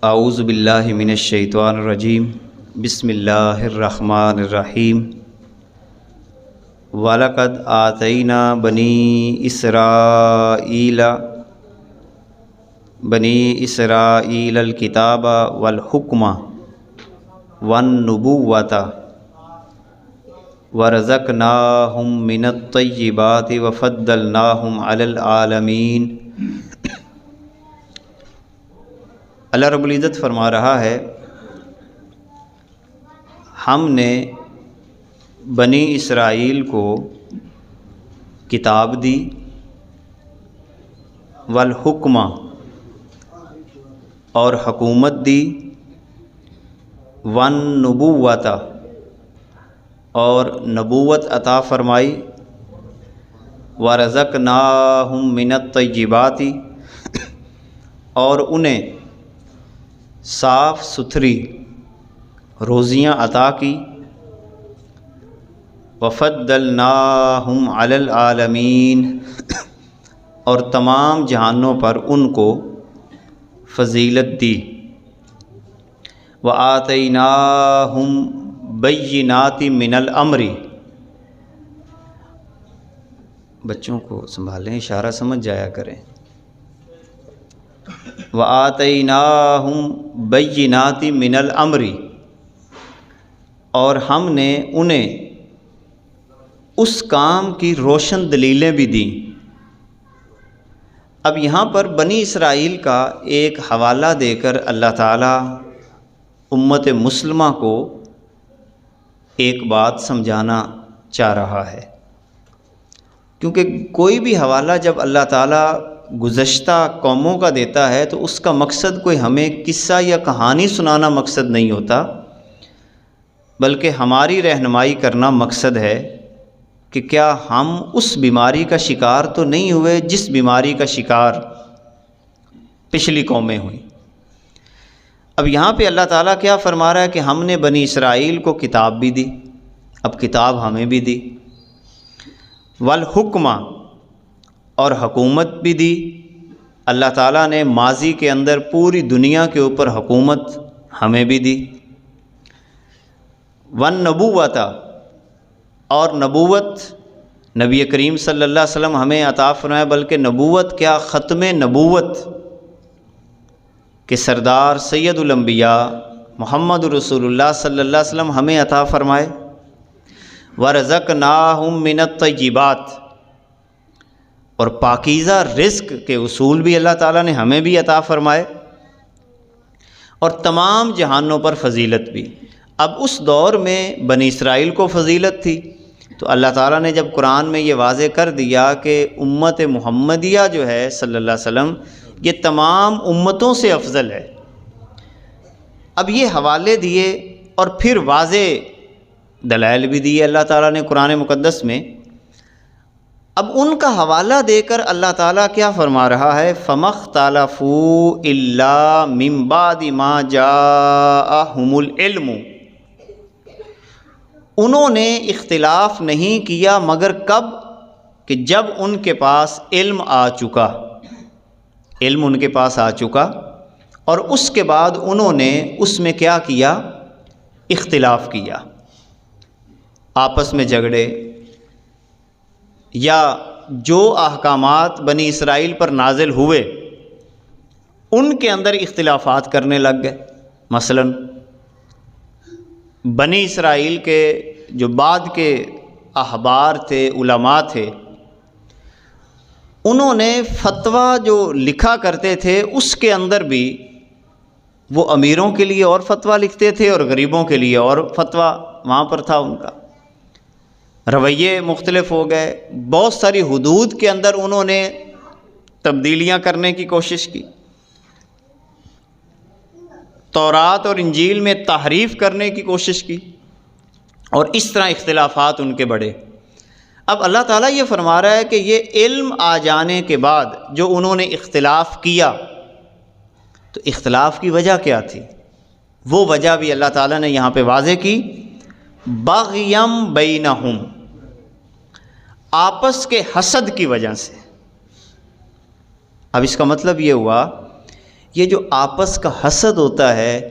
اعوذ باللہ من الشیطان الرجیم بسم اللہ الرحمن الرحیم وَلَقَدْ آتَيْنَا بَنِي إِسْرَائِيلَ الْكِتَابَ وَالْحُكْمَ وَالنُّبُوَّةَ وَرَزَقْنَاهُم مِّنَ الطَّيِّبَاتِ وَفَضَّلْنَاهُمْ عَلَى الْعَالَمِينَ۔ اللہ رب العزت فرما رہا ہے، ہم نے بنی اسرائیل کو کتاب دی، والحکمہ اور حکومت دی، والنبوۃ اور نبوت عطا فرمائی، ورزقناہم من الطیبات اور انہیں صاف ستھری روزیاں عطا کی، وفضلناہم علی العالمین اور تمام جہانوں پر ان کو فضیلت دی، وآتیناہم بینات من الامر۔ بچوں کو سنبھالیں، اشارہ سمجھ جایا کریں۔ وآتیناہم بینات من الامر اور ہم نے انہیں اس کام کی روشن دلیلیں بھی دیں۔ اب یہاں پر بنی اسرائیل کا ایک حوالہ دے کر اللہ تعالیٰ امت مسلمہ کو ایک بات سمجھانا چاہ رہا ہے، کیونکہ کوئی بھی حوالہ جب اللہ تعالیٰ گزشتہ قوموں کا دیتا ہے تو اس کا مقصد کوئی ہمیں قصہ یا کہانی سنانا مقصد نہیں ہوتا، بلکہ ہماری رہنمائی کرنا مقصد ہے کہ کیا ہم اس بیماری کا شکار تو نہیں ہوئے جس بیماری کا شکار پچھلی قومیں ہوئیں۔ اب یہاں پہ اللہ تعالیٰ کیا فرما رہا ہے کہ ہم نے بنی اسرائیل کو کتاب بھی دی، اب کتاب ہمیں بھی دی، والحکمہ اور حکومت بھی دی۔ اللہ تعالیٰ نے ماضی کے اندر پوری دنیا کے اوپر حکومت ہمیں بھی دی، والنبوۃ اور نبوت نبی کریم صلی اللہ علیہ وسلم ہمیں عطا فرمایا، بلکہ نبوت کیا، ختم نبوت کہ سردار سید الانبیاء محمد رسول اللہ صلی اللہ علیہ وسلم ہمیں عطا فرمائے، ورزقناہم من الطیبات اور پاکیزہ رزق کے اصول بھی اللہ تعالیٰ نے ہمیں بھی عطا فرمائے، اور تمام جہانوں پر فضیلت بھی۔ اب اس دور میں بنی اسرائیل کو فضیلت تھی، تو اللہ تعالیٰ نے جب قرآن میں یہ واضح کر دیا کہ امت محمدیہ جو ہے صلی اللہ علیہ وسلم یہ تمام امتوں سے افضل ہے، اب یہ حوالے دیے اور پھر واضح دلائل بھی دیے اللہ تعالیٰ نے قرآن مقدس میں۔ اب ان کا حوالہ دے کر اللہ تعالیٰ کیا فرما رہا ہے، فَمَا اخْتَلَفُوا إِلَّا مِن بَعْدِ مَا جَاءَهُمُ الْعِلْمُ، انہوں نے اختلاف نہیں کیا مگر کب کہ جب ان کے پاس علم آ چکا، علم ان کے پاس آ چکا، اور اس کے بعد انہوں نے اس میں کیا کیا، اختلاف کیا، آپس میں جھگڑے، یا جو احکامات بنی اسرائیل پر نازل ہوئے ان کے اندر اختلافات کرنے لگ گئے۔ مثلا بنی اسرائیل کے جو بعد کے احبار تھے، علماء تھے، انہوں نے فتویٰ جو لکھا کرتے تھے اس کے اندر بھی وہ امیروں کے لیے اور فتویٰ لکھتے تھے اور غریبوں کے لیے اور فتویٰ وہاں پر تھا، ان کا رویے مختلف ہو گئے، بہت ساری حدود کے اندر انہوں نے تبدیلیاں کرنے کی کوشش کی، تورات اور انجیل میں تحریف کرنے کی کوشش کی، اور اس طرح اختلافات ان کے بڑھے۔ اب اللہ تعالیٰ یہ فرما رہا ہے کہ یہ علم آ جانے کے بعد جو انہوں نے اختلاف کیا، تو اختلاف کی وجہ کیا تھی، وہ وجہ بھی اللہ تعالیٰ نے یہاں پہ واضح کی، بغیم بینہم، آپس کے حسد کی وجہ سے۔ اب اس کا مطلب یہ ہوا یہ جو آپس کا حسد ہوتا ہے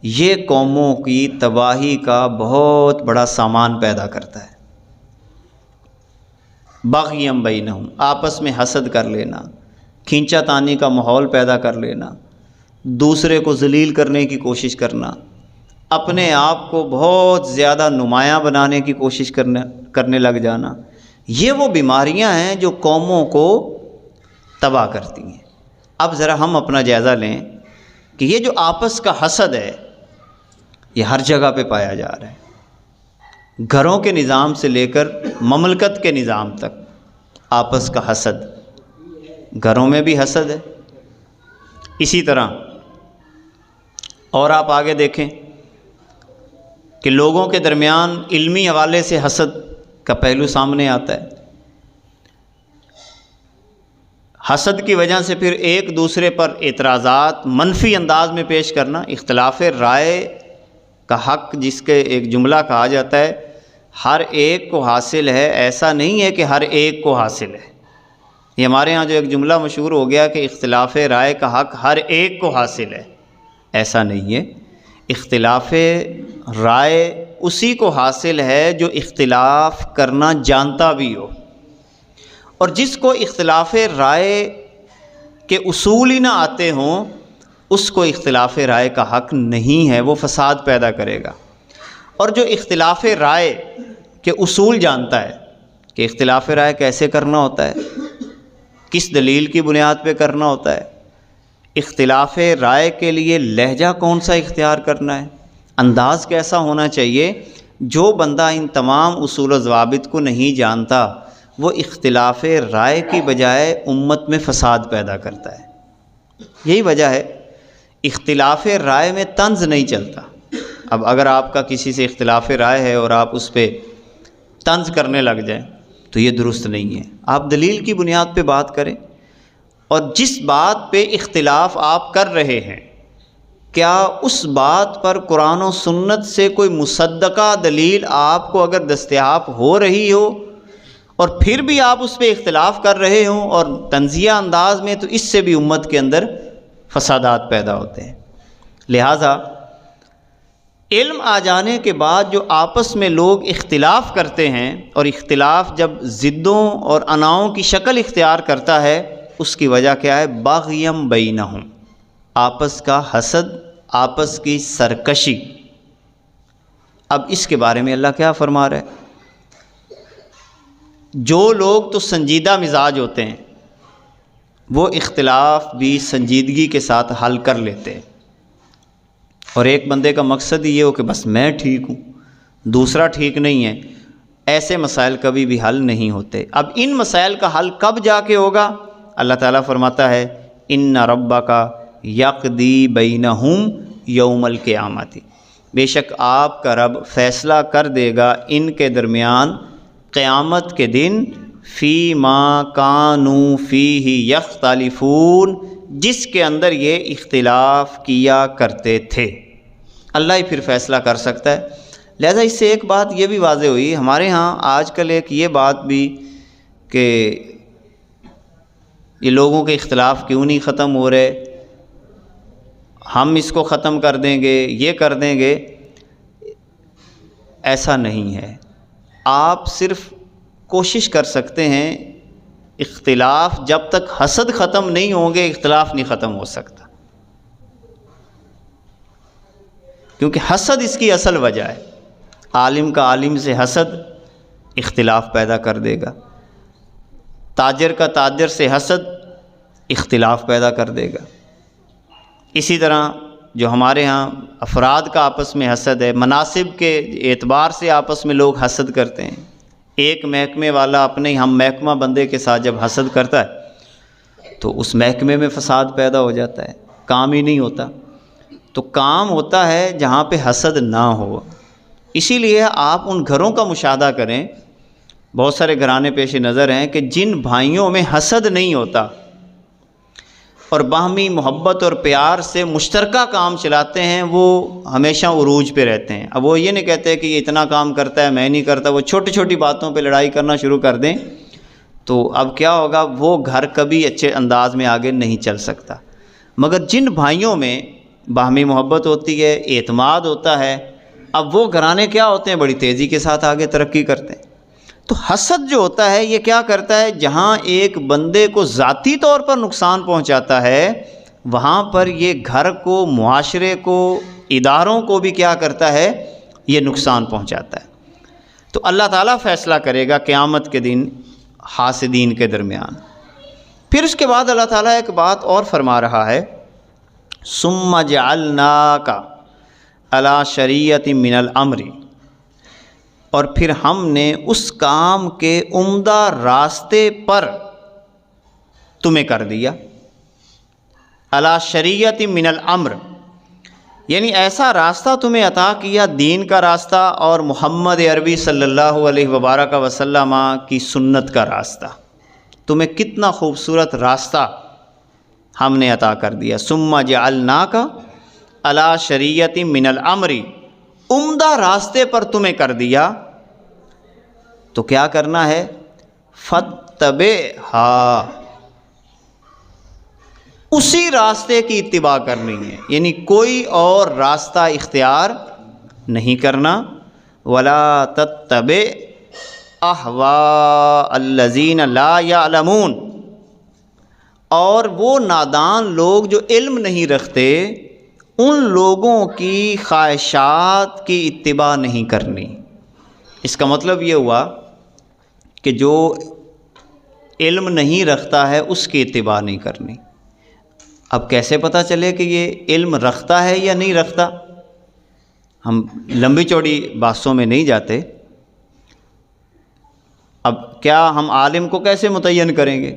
یہ قوموں کی تباہی کا بہت بڑا سامان پیدا کرتا ہے۔ بغیم بینہم، آپس میں حسد کر لینا، کھینچا تانی کا ماحول پیدا کر لینا، دوسرے کو ذلیل کرنے کی کوشش کرنا، اپنے آپ کو بہت زیادہ نمایاں بنانے کی کوشش کرنے لگ جانا، یہ وہ بیماریاں ہیں جو قوموں کو تباہ کرتی ہیں۔ اب ذرا ہم اپنا جائزہ لیں کہ یہ جو آپس کا حسد ہے یہ ہر جگہ پہ پایا جا رہا ہے، گھروں کے نظام سے لے کر مملکت کے نظام تک آپس کا حسد، گھروں میں بھی حسد ہے۔ اسی طرح اور آپ آگے دیکھیں کہ لوگوں کے درمیان علمی حوالے سے حسد کا پہلو سامنے آتا ہے۔ حسد کی وجہ سے پھر ایک دوسرے پر اعتراضات منفی انداز میں پیش کرنا، اختلاف رائے کا حق جس کے ایک جملہ کہا جاتا ہے، ہر ایک کو حاصل ہے، ایسا نہیں ہے کہ ہر ایک کو حاصل ہے۔ یہ ہمارے ہاں جو ایک جملہ مشہور ہو گیا کہ اختلاف رائے کا حق ہر ایک کو حاصل ہے، ایسا نہیں ہے۔ اختلاف رائے اسی کو حاصل ہے جو اختلاف کرنا جانتا بھی ہو، اور جس کو اختلاف رائے کے اصول ہی نہ آتے ہوں اس کو اختلاف رائے کا حق نہیں ہے، وہ فساد پیدا کرے گا۔ اور جو اختلاف رائے کے اصول جانتا ہے کہ اختلاف رائے کیسے کرنا ہوتا ہے، کس دلیل کی بنیاد پہ کرنا ہوتا ہے، اختلاف رائے کے لیے لہجہ کون سا اختیار کرنا ہے، انداز کیسا ہونا چاہیے، جو بندہ ان تمام اصول و ضوابط کو نہیں جانتا وہ اختلاف رائے کی بجائے امت میں فساد پیدا کرتا ہے۔ یہی وجہ ہے اختلاف رائے میں طنز نہیں چلتا۔ اب اگر آپ کا کسی سے اختلاف رائے ہے اور آپ اس پہ طنز کرنے لگ جائیں تو یہ درست نہیں ہے۔ آپ دلیل کی بنیاد پہ بات کریں، اور جس بات پہ اختلاف آپ کر رہے ہیں کیا اس بات پر قرآن و سنت سے کوئی مصدقہ دلیل آپ کو اگر دستیاب ہو رہی ہو اور پھر بھی آپ اس پہ اختلاف کر رہے ہوں اور طنزیہ انداز میں، تو اس سے بھی امت کے اندر فسادات پیدا ہوتے ہیں۔ لہٰذا علم آ جانے کے بعد جو آپس میں لوگ اختلاف کرتے ہیں، اور اختلاف جب ضدوں اور اناؤں کی شکل اختیار کرتا ہے، اس کی وجہ کیا ہے؟ باغیم بینہم، آپس کا حسد، آپس کی سرکشی۔ اب اس کے بارے میں اللہ کیا فرما رہا ہے؟ جو لوگ تو سنجیدہ مزاج ہوتے ہیں وہ اختلاف بھی سنجیدگی کے ساتھ حل کر لیتے ہیں، اور ایک بندے کا مقصد یہ ہو کہ بس میں ٹھیک ہوں دوسرا ٹھیک نہیں ہے، ایسے مسائل کبھی بھی حل نہیں ہوتے۔ اب ان مسائل کا حل کب جا کے ہوگا؟ اللہ تعالیٰ فرماتا ہے ان ربک یقضی بینہم یوم القیامت، بے شک آپ کا رب فیصلہ کر دے گا ان کے درمیان قیامت کے دن، فی ما کانوا فیہ یختلفون، جس کے اندر یہ اختلاف کیا کرتے تھے۔ اللہ ہی پھر فیصلہ کر سکتا ہے۔ لہذا اس سے ایک بات یہ بھی واضح ہوئی، ہمارے ہاں آج کل ایک یہ بات بھی کہ یہ لوگوں کے اختلاف کیوں نہیں ختم ہو رہے، ہم اس کو ختم کر دیں گے، یہ کر دیں گے، ایسا نہیں ہے۔ آپ صرف کوشش کر سکتے ہیں، اختلاف جب تک حسد ختم نہیں ہوں گے اختلاف نہیں ختم ہو سکتا، کیونکہ حسد اس کی اصل وجہ ہے۔ عالم کا عالم سے حسد اختلاف پیدا کر دے گا، تاجر کا تاجر سے حسد اختلاف پیدا کر دے گا۔ اسی طرح جو ہمارے ہاں افراد کا آپس میں حسد ہے، مناصب کے اعتبار سے آپس میں لوگ حسد کرتے ہیں۔ ایک محکمے والا اپنے ہم محکمہ بندے کے ساتھ جب حسد کرتا ہے تو اس محکمے میں فساد پیدا ہو جاتا ہے، کام ہی نہیں ہوتا۔ تو کام ہوتا ہے جہاں پہ حسد نہ ہو۔ اسی لیے آپ ان گھروں کا مشاہدہ کریں، بہت سارے گھرانے پیش نظر ہیں کہ جن بھائیوں میں حسد نہیں ہوتا اور باہمی محبت اور پیار سے مشترکہ کام چلاتے ہیں، وہ ہمیشہ عروج پہ رہتے ہیں۔ اب وہ یہ نہیں کہتے کہ یہ اتنا کام کرتا ہے میں نہیں کرتا، وہ چھوٹی چھوٹی باتوں پہ لڑائی کرنا شروع کر دیں تو اب کیا ہوگا؟ وہ گھر کبھی اچھے انداز میں آگے نہیں چل سکتا۔ مگر جن بھائیوں میں باہمی محبت ہوتی ہے، اعتماد ہوتا ہے، اب وہ گھرانے کیا ہوتے ہیں؟ بڑی تیزی کے ساتھ آگے ترقی کرتے ہیں۔ تو حسد جو ہوتا ہے یہ کیا کرتا ہے؟ جہاں ایک بندے کو ذاتی طور پر نقصان پہنچاتا ہے، وہاں پر یہ گھر کو، معاشرے کو، اداروں کو بھی کیا کرتا ہے؟ یہ نقصان پہنچاتا ہے۔ تو اللہ تعالیٰ فیصلہ کرے گا قیامت کے دن حاسدین کے درمیان۔ پھر اس کے بعد اللہ تعالیٰ ایک بات اور فرما رہا ہے، ثم جعلناک علی شریعۃ من الامر، اور پھر ہم نے اس کام کے عمدہ راستے پر تمہیں کر دیا۔ علی شریعۃ من الامر یعنی ایسا راستہ تمہیں عطا کیا، دین کا راستہ، اور محمد عربی صلی اللہ علیہ وبارک وسلم کی سنت کا راستہ۔ تمہیں کتنا خوبصورت راستہ ہم نے عطا کر دیا۔ ثم جعلناک علی شریعۃ من الامر، عمدہ راستے پر تمہیں کر دیا، تو کیا کرنا ہے؟ فاتبعھا، اسی راستے کی اتباع کرنی ہے، یعنی کوئی اور راستہ اختیار نہیں کرنا۔ ولا تتبع اہواء الذین لا یعلمون، اور وہ نادان لوگ جو علم نہیں رکھتے، ان لوگوں کی خواہشات کی اتباع نہیں کرنی۔ اس کا مطلب یہ ہوا کہ جو علم نہیں رکھتا ہے اس کی اتباع نہیں کرنی۔ اب کیسے پتہ چلے کہ یہ علم رکھتا ہے یا نہیں رکھتا؟ ہم لمبی چوڑی بحثوں میں نہیں جاتے۔ اب کیا ہم عالم کو کیسے متعین کریں گے؟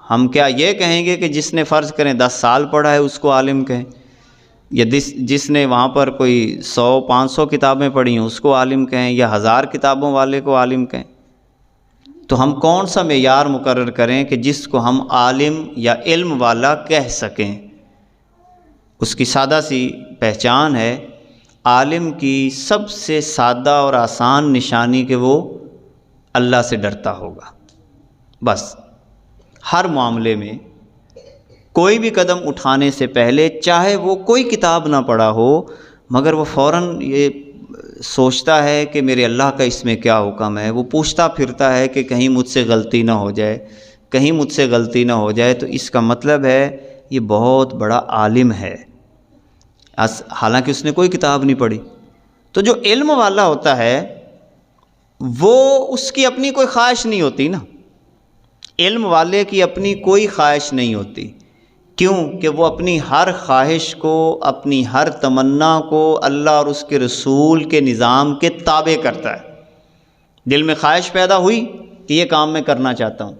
ہم کیا یہ کہیں گے کہ جس نے فرض کریں 10 سال پڑھا ہے اس کو عالم کہیں، یا جس نے وہاں پر کوئی 100-500 کتابیں پڑھی ہیں اس کو عالم کہیں، یا 1000 کتابوں والے کو عالم کہیں؟ تو ہم کون سا معیار مقرر کریں کہ جس کو ہم عالم یا علم والا کہہ سکیں؟ اس کی سادہ سی پہچان ہے، عالم کی سب سے سادہ اور آسان نشانی کہ وہ اللہ سے ڈرتا ہوگا۔ بس ہر معاملے میں کوئی بھی قدم اٹھانے سے پہلے، چاہے وہ کوئی کتاب نہ پڑھا ہو، مگر وہ فوراً یہ سوچتا ہے کہ میرے اللہ کا اس میں کیا حکم ہے، وہ پوچھتا پھرتا ہے کہ کہیں مجھ سے غلطی نہ ہو جائے، کہیں مجھ سے غلطی نہ ہو جائے، تو اس کا مطلب ہے یہ بہت بڑا عالم ہے، حالانکہ اس نے کوئی کتاب نہیں پڑھی۔ تو جو علم والا ہوتا ہے وہ اس کی اپنی کوئی خواہش نہیں ہوتی نا، علم والے کی اپنی کوئی خواہش نہیں ہوتی۔ کیوں؟ کہ وہ اپنی ہر خواہش کو، اپنی ہر تمنا کو اللہ اور اس کے رسول کے نظام کے تابع کرتا ہے۔ دل میں خواہش پیدا ہوئی کہ یہ کام میں کرنا چاہتا ہوں،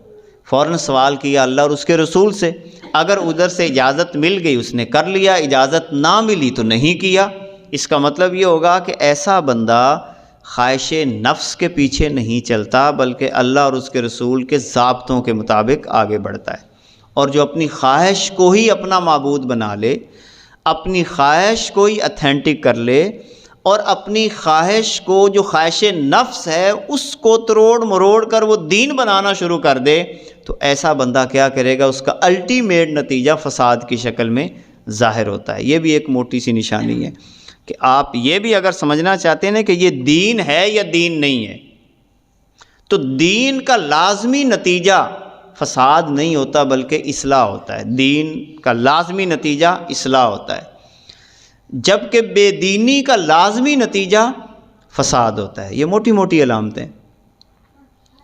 فوراً سوال کیا اللہ اور اس کے رسول سے، اگر ادھر سے اجازت مل گئی اس نے کر لیا، اجازت نہ ملی تو نہیں کیا۔ اس کا مطلب یہ ہوگا کہ ایسا بندہ خواہش نفس کے پیچھے نہیں چلتا، بلکہ اللہ اور اس کے رسول کے ضابطوں کے مطابق آگے بڑھتا ہے۔ اور جو اپنی خواہش کو ہی اپنا معبود بنا لے، اپنی خواہش کو ہی اتھینٹک کر لے، اور اپنی خواہش کو، جو خواہش نفس ہے، اس کو تروڑ مروڑ کر وہ دین بنانا شروع کر دے، تو ایسا بندہ کیا کرے گا؟ اس کا الٹیمیٹ نتیجہ فساد کی شکل میں ظاہر ہوتا ہے۔ یہ بھی ایک موٹی سی نشانی ہے کہ آپ یہ بھی اگر سمجھنا چاہتے ہیں کہ یہ دین ہے یا دین نہیں ہے، تو دین کا لازمی نتیجہ فساد نہیں ہوتا بلکہ اصلاح ہوتا ہے۔ دین کا لازمی نتیجہ اصلاح ہوتا ہے، جبکہ بے دینی کا لازمی نتیجہ فساد ہوتا ہے۔ یہ موٹی موٹی علامتیں۔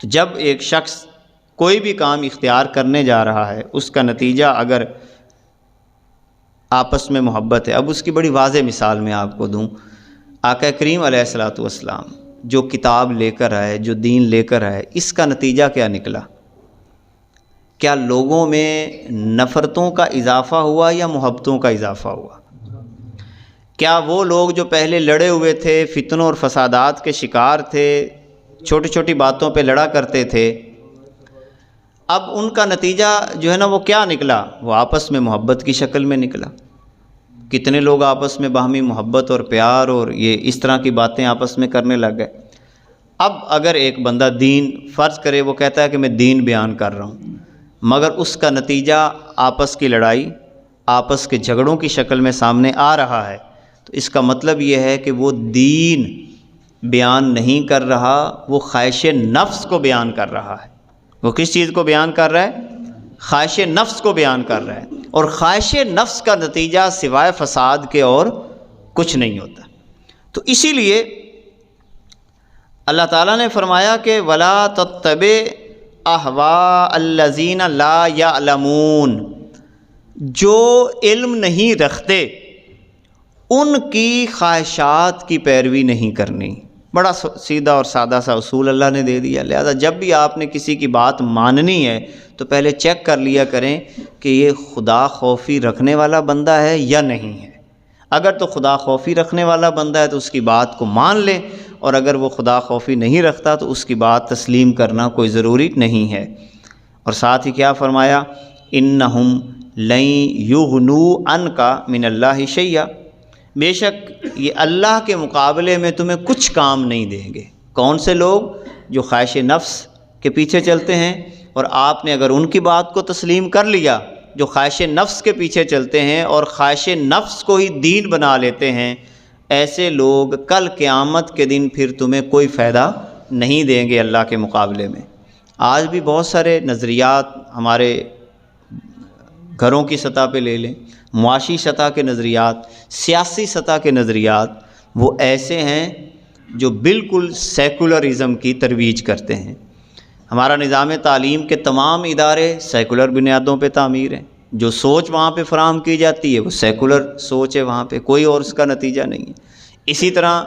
تو جب ایک شخص کوئی بھی کام اختیار کرنے جا رہا ہے، اس کا نتیجہ اگر آپس میں محبت ہے، اب اس کی بڑی واضح مثال میں آپ کو دوں، آقا کریم علیہ الصلوۃ والسلام جو کتاب لے کر آئے، جو دین لے کر آئے، اس کا نتیجہ کیا نکلا؟ کیا لوگوں میں نفرتوں کا اضافہ ہوا یا محبتوں کا اضافہ ہوا؟ کیا وہ لوگ جو پہلے لڑے ہوئے تھے، فتنوں اور فسادات کے شکار تھے، چھوٹی چھوٹی باتوں پہ لڑا کرتے تھے، اب ان کا نتیجہ جو ہے نا وہ کیا نکلا؟ وہ آپس میں محبت کی شکل میں نکلا۔ کتنے لوگ آپس میں باہمی محبت اور پیار اور یہ اس طرح کی باتیں آپس میں کرنے لگ گئے۔ اب اگر ایک بندہ دین فرض کرے، وہ کہتا ہے کہ میں دین بیان کر رہا ہوں، مگر اس کا نتیجہ آپس کی لڑائی، آپس کے جھگڑوں کی شکل میں سامنے آ رہا ہے، تو اس کا مطلب یہ ہے کہ وہ دین بیان نہیں کر رہا، وہ خواہش نفس کو بیان کر رہا ہے۔ وہ کس چیز کو بیان کر رہا ہے؟ خواہش نفس کو بیان کر رہا ہے، اور خواہش نفس کا نتیجہ سوائے فساد کے اور کچھ نہیں ہوتا۔ تو اسی لیے اللہ تعالیٰ نے فرمایا کہ وَلَا تَتَّبِعْ أَهْوَاءَ الَّذِينَ لَا يَعْلَمُونَ، جو علم نہیں رکھتے ان کی خواہشات کی پیروی نہیں کرنی۔ بڑا سیدھا اور سادہ سا اصول اللہ نے دے دیا، لہذا جب بھی آپ نے کسی کی بات ماننی ہے تو پہلے چیک کر لیا کریں کہ یہ خدا خوفی رکھنے والا بندہ ہے یا نہیں ہے۔ اگر تو خدا خوفی رکھنے والا بندہ ہے تو اس کی بات کو مان لیں، اور اگر وہ خدا خوفی نہیں رکھتا تو اس کی بات تسلیم کرنا کوئی ضروری نہیں ہے۔ اور ساتھ ہی کیا فرمایا؟ اِنَّهُمْ لَن يُغْنُوا عَنْكَ مِنَ اللَّهِ شَيْئًا، بے شک یہ اللہ کے مقابلے میں تمہیں کچھ کام نہیں دیں گے۔ کون سے لوگ؟ جو خواہش نفس کے پیچھے چلتے ہیں، اور آپ نے اگر ان کی بات کو تسلیم کر لیا، جو خواہش نفس کے پیچھے چلتے ہیں اور خواہش نفس کو ہی دین بنا لیتے ہیں، ایسے لوگ کل قیامت کے دن پھر تمہیں کوئی فائدہ نہیں دیں گے اللہ کے مقابلے میں۔ آج بھی بہت سارے نظریات ہمارے گھروں کی سطح پہ لے لیں، معاشی سطح کے نظریات، سیاسی سطح کے نظریات، وہ ایسے ہیں جو بالکل سیکولرزم کی ترویج کرتے ہیں۔ ہمارا نظام تعلیم کے تمام ادارے سیکولر بنیادوں پہ تعمیر ہیں، جو سوچ وہاں پہ فراہم کی جاتی ہے وہ سیکولر سوچ ہے، وہاں پہ کوئی اور اس کا نتیجہ نہیں ہے۔ اسی طرح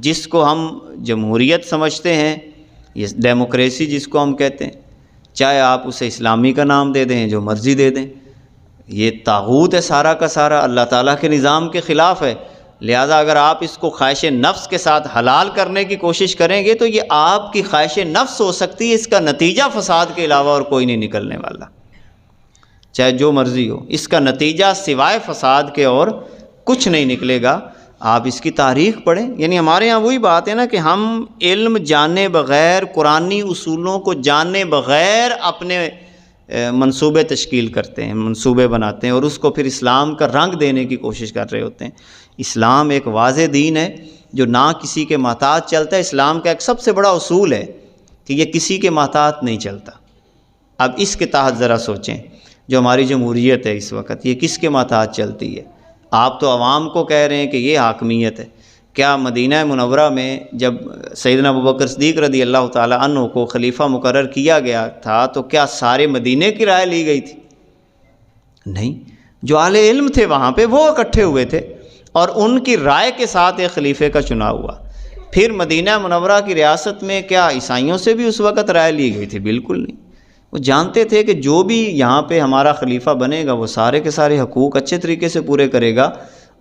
جس کو ہم جمہوریت سمجھتے ہیں، یہ ڈیموکریسی جس کو ہم کہتے ہیں، چاہے آپ اسے اسلامی کا نام دے دیں، جو مرضی دے دیں، یہ طاغوت ہے سارا کا سارا، اللہ تعالیٰ کے نظام کے خلاف ہے۔ لہذا اگر آپ اس کو خواہش نفس کے ساتھ حلال کرنے کی کوشش کریں گے تو یہ آپ کی خواہش نفس ہو سکتی ہے، اس کا نتیجہ فساد کے علاوہ اور کوئی نہیں نکلنے والا، چاہے جو مرضی ہو، اس کا نتیجہ سوائے فساد کے اور کچھ نہیں نکلے گا۔ آپ اس کی تاریخ پڑھیں، یعنی ہمارے یہاں وہی بات ہے نا کہ ہم علم جانے بغیر، قرآنی اصولوں کو جانے بغیر اپنے منصوبے تشکیل کرتے ہیں، منصوبے بناتے ہیں، اور اس کو پھر اسلام کا رنگ دینے کی کوشش کر رہے ہوتے ہیں۔ اسلام ایک واضح دین ہے جو نہ کسی کے محتاج چلتا ہے۔ اسلام کا ایک سب سے بڑا اصول ہے کہ یہ کسی کے محتاج نہیں چلتا۔ اب اس کے تحت ذرا سوچیں، جو ہماری جمہوریت ہے اس وقت، یہ کس کے محتاج چلتی ہے؟ آپ تو عوام کو کہہ رہے ہیں کہ یہ حاکمیت ہے۔ کیا مدینہ منورہ میں جب سیدنا ابوبکر صدیق رضی اللہ تعالی عنہ کو خلیفہ مقرر کیا گیا تھا تو کیا سارے مدینے کی رائے لی گئی تھی؟ نہیں، جو اہل علم تھے وہاں پہ وہ اکٹھے ہوئے تھے اور ان کی رائے کے ساتھ ایک خلیفے کا چناؤ ہوا۔ پھر مدینہ منورہ کی ریاست میں کیا عیسائیوں سے بھی اس وقت رائے لی گئی تھی؟ بالکل نہیں۔ وہ جانتے تھے کہ جو بھی یہاں پہ ہمارا خلیفہ بنے گا وہ سارے کے سارے حقوق اچھے طریقے سے پورے کرے گا،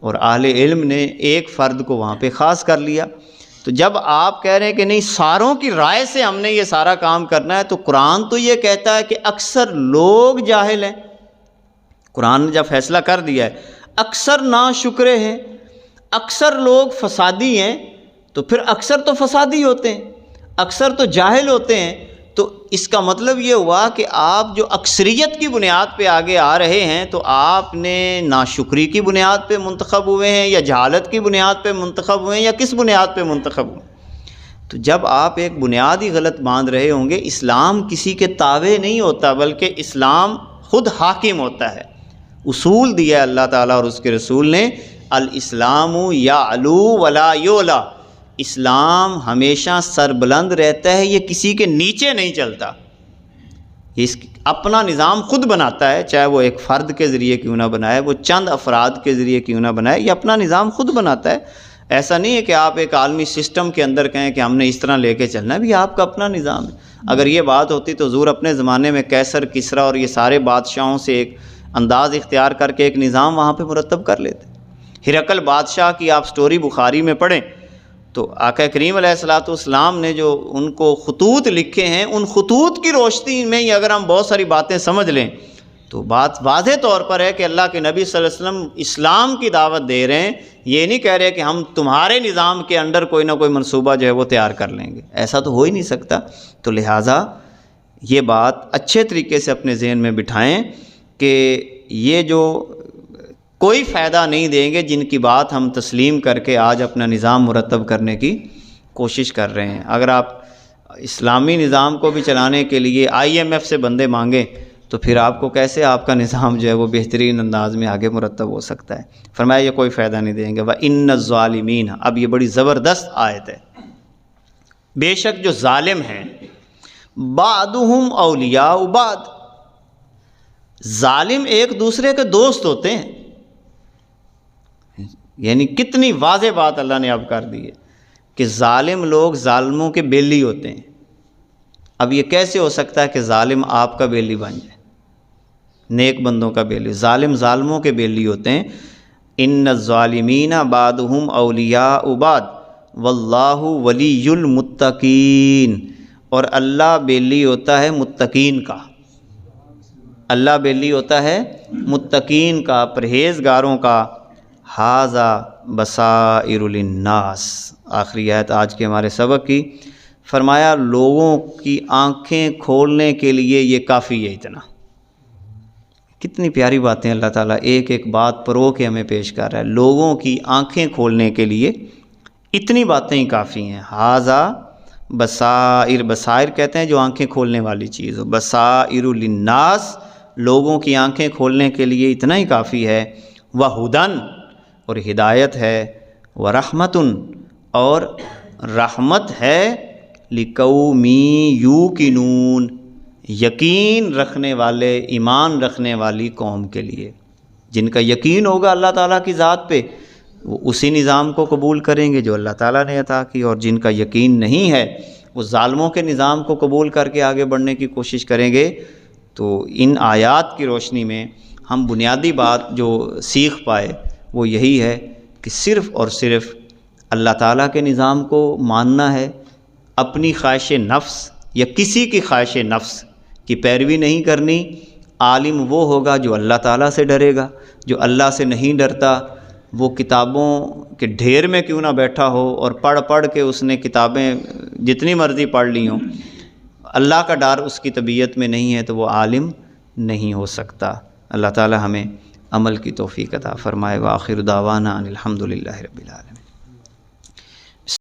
اور اہل علم نے ایک فرد کو وہاں پہ خاص کر لیا۔ تو جب آپ کہہ رہے ہیں کہ نہیں ساروں کی رائے سے ہم نے یہ سارا کام کرنا ہے، تو قرآن تو یہ کہتا ہے کہ اکثر لوگ جاہل ہیں۔ قرآن نے جب فیصلہ کر دیا ہے، اکثر ناشکرے ہیں، اکثر لوگ فسادی ہیں، تو پھر اکثر تو فسادی ہوتے ہیں، اکثر تو جاہل ہوتے ہیں۔ تو اس کا مطلب یہ ہوا کہ آپ جو اکثریت کی بنیاد پہ آگے آ رہے ہیں تو آپ نے ناشکری کی بنیاد پہ منتخب ہوئے ہیں، یا جہالت کی بنیاد پہ منتخب ہوئے ہیں، یا کس بنیاد پہ منتخب ہوئے؟ تو جب آپ ایک بنیاد ہی غلط باندھ رہے ہوں گے، اسلام کسی کے تابع نہیں ہوتا بلکہ اسلام خود حاکم ہوتا ہے۔ اصول دیا ہے اللہ تعالیٰ اور اس کے رسول نے، الاسلام یعلو ولا یعلی، اسلام ہمیشہ سربلند رہتا ہے، یہ کسی کے نیچے نہیں چلتا، یہ اپنا نظام خود بناتا ہے، چاہے وہ ایک فرد کے ذریعے کیوں نہ بنائے، وہ چند افراد کے ذریعے کیوں نہ بنائے، یہ اپنا نظام خود بناتا ہے۔ ایسا نہیں ہے کہ آپ ایک عالمی سسٹم کے اندر کہیں کہ ہم نے اس طرح لے کے چلنا ہے، بھی آپ کا اپنا نظام ہے۔ اگر یہ بات ہوتی تو حضور اپنے زمانے میں قیصر، کسریٰ اور یہ سارے بادشاہوں سے ایک انداز اختیار کر کے ایک نظام وہاں پہ مرتب کر لیتے۔ ہرقل بادشاہ کی آپ سٹوری بخاری میں پڑھیں تو آقا کریم علیہ الصلوۃ والسلام نے جو ان کو خطوط لکھے ہیں، ان خطوط کی روشنی میں ہی اگر ہم بہت ساری باتیں سمجھ لیں تو بات واضح طور پر ہے کہ اللہ کے نبی صلی اللہ علیہ وسلم اسلام کی دعوت دے رہے ہیں، یہ نہیں کہہ رہے کہ ہم تمہارے نظام کے انڈر کوئی نہ کوئی منصوبہ جو ہے وہ تیار کر لیں گے، ایسا تو ہو ہی نہیں سکتا۔ تو لہٰذا یہ بات اچھے طریقے سے اپنے ذہن میں بٹھائیں کہ یہ جو کوئی فائدہ نہیں دیں گے جن کی بات ہم تسلیم کر کے آج اپنا نظام مرتب کرنے کی کوشش کر رہے ہیں۔ اگر آپ اسلامی نظام کو بھی چلانے کے لیے IMF سے بندے مانگیں تو پھر آپ کو کیسے آپ کا نظام جو ہے وہ بہترین انداز میں آگے مرتب ہو سکتا ہے؟ فرمایا یہ کوئی فائدہ نہیں دیں گے۔ وَإِنَّ الظَّالِمِينَ، اب یہ بڑی زبردست آیت ہے، بے شک جو ظالم ہیں، بعضهم اولیاء بعض، ظالم ایک دوسرے کے دوست ہوتے ہیں۔ یعنی کتنی واضح بات اللہ نے اب کر دی ہے کہ ظالم لوگ ظالموں کے بیلی ہوتے ہیں۔ اب یہ کیسے ہو سکتا ہے کہ ظالم آپ کا بیلی بن جائے، نیک بندوں کا بیلی؟ ظالم ظالموں کے بیلی ہوتے ہیں۔ ان الظالمین بعضهم اولیاء بعض واللہ ولی المتقین، اور اللہ بیلی ہوتا ہے متقین کا، اللہ بیلی ہوتا ہے متقین کا، پرہیزگاروں کا۔ ھذا بصائر للناس، آخری آیت آج کے ہمارے سبق کی، فرمایا لوگوں کی آنکھیں کھولنے کے لیے یہ کافی ہے اتنا۔ کتنی پیاری باتیں اللہ تعالیٰ ایک ایک بات پرو کے ہمیں پیش کر رہا ہے۔ لوگوں کی آنکھیں کھولنے کے لیے اتنی باتیں ہی کافی ہیں۔ ھذا بصائر، بصائر کہتے ہیں جو آنکھیں کھولنے والی چیز ہو، بصائر للناس، لوگوں کی آنکھیں کھولنے کے لیے اتنا ہی کافی ہے۔ وہدن، اور ہدایت ہے، ورحمتن، اور رحمت ہے، لقوم یوقنون، یقین رکھنے والے، ایمان رکھنے والی قوم کے لیے۔ جن کا یقین ہوگا اللہ تعالیٰ کی ذات پہ وہ اسی نظام کو قبول کریں گے جو اللہ تعالیٰ نے عطا کی، اور جن کا یقین نہیں ہے وہ ظالموں کے نظام کو قبول کر کے آگے بڑھنے کی کوشش کریں گے۔ تو ان آیات کی روشنی میں ہم بنیادی بات جو سیکھ پائے وہ یہی ہے کہ صرف اور صرف اللہ تعالیٰ کے نظام کو ماننا ہے، اپنی خواہش نفس یا کسی کی خواہش نفس کی پیروی نہیں کرنی۔ عالم وہ ہوگا جو اللہ تعالیٰ سے ڈرے گا، جو اللہ سے نہیں ڈرتا وہ کتابوں کے ڈھیر میں کیوں نہ بیٹھا ہو اور پڑھ پڑھ کے اس نے کتابیں جتنی مرضی پڑھ لی ہوں، اللہ کا ڈر اس کی طبیعت میں نہیں ہے تو وہ عالم نہیں ہو سکتا۔ اللہ تعالیٰ ہمیں عمل کی توفیق عطا فرمائے۔ وآخر دعوانا ان الحمد للہ رب العالمین۔